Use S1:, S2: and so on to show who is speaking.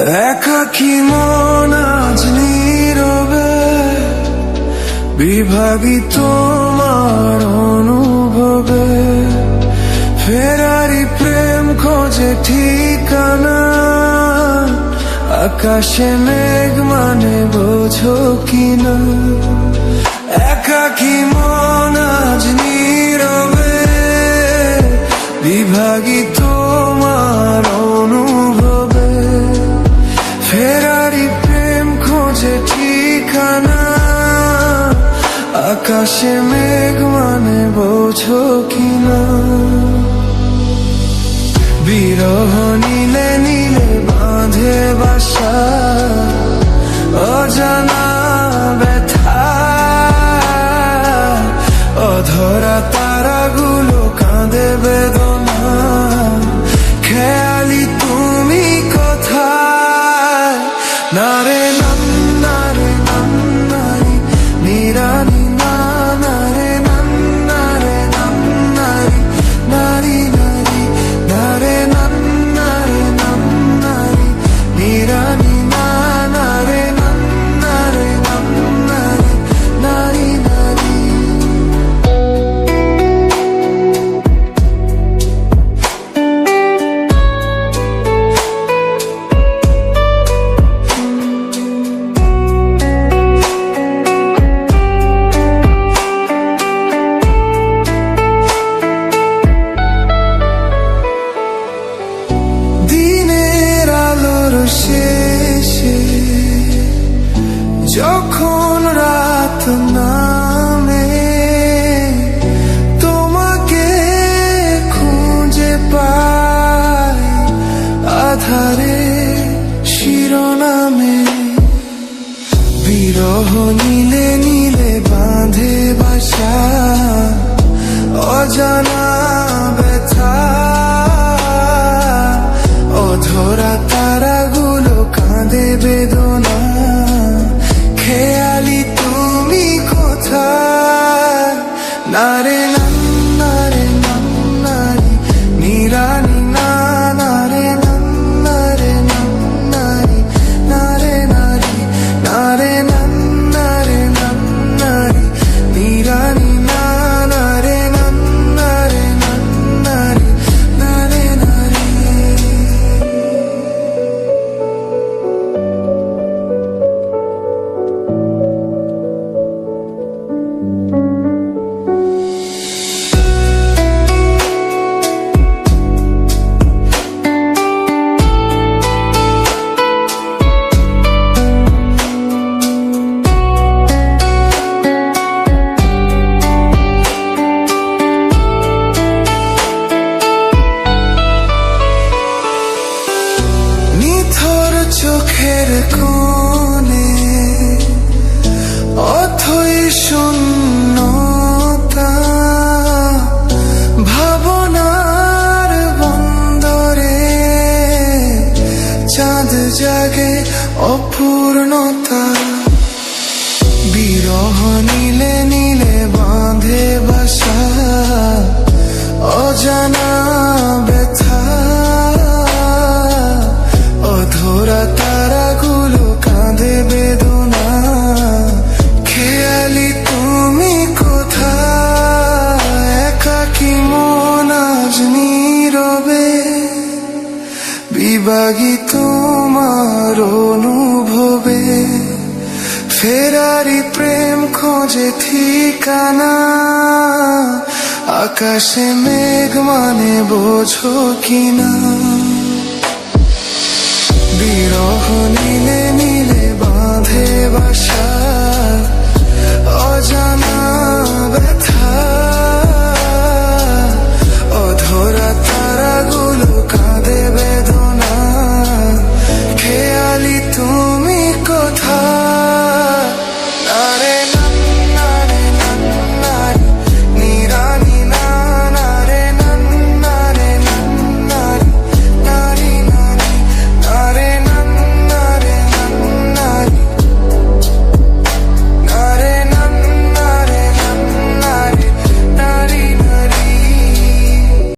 S1: একাকী মন আজ নীরবে বিভাগী তোমার অনুভবে, ফেরারি প্রেম খোঁজে ঠিকানা, আকাশে মেঘ মানে বোঝো কিনা। একাকী মন আজ নীরবে বিভাগী তোমার অনুভবে, ফেরারি প্রেম খোঁজে ঠিকানা, আকাশে মেঘ মানে বোঝো কিনা। বিরহ নীলে নীলে বাঁধে বাসা, অজানা ব্যথা, অধরা তারাগুলো কাঁদে বেদনা, খেয়ালি তুমি কোথায়? নারে নাম নারে নাম নারী নিরানি না, নারে নাম নারে নাম নারী নারী নারী, নারে নাম নারে নাম নারী নিরানি না, নারে নাম নারে নাম নারী নারী নারী। শেষে যখন রাত নামে, তোমাকে খুঁজে পাই আধারে শিরোনামে। বিরহ নীলে নীলে বাঁধে বাসা, অজানা ব্যথা, অধরা তারাগুলো কাঁদে বেদনা, খেয়ালি তুমি কোথায়? নারে নাম নারে নাম নারী নিরানি না, নারে নাম নারে নাম নারী নারে নারী, নারে নাম নারে নাম নারী নিরানি না, নারে নাম নারে নাম নারী নারে নারী। চোখের কোণে অথই শূন্যতা, ভাবনার বন্দরে চাঁদ জাগে অপূর্ণতা। বিরহ নীলে নীলে বাঁধে বাসা, অজানা ব্যথা, অধরা তারাগুলো কাঁদে বেদনা, খেয়ালি তুমি কোথায়? একাকী মন আজ নীরবে বিভাগী তোমার অনুভবে, ফেরারি প্রেম খোঁজে ঠিকানা, আকাশে মেঘ মানে বোঝো কিনা। বিরহ নীলে নীলে বাঁধে বাসা,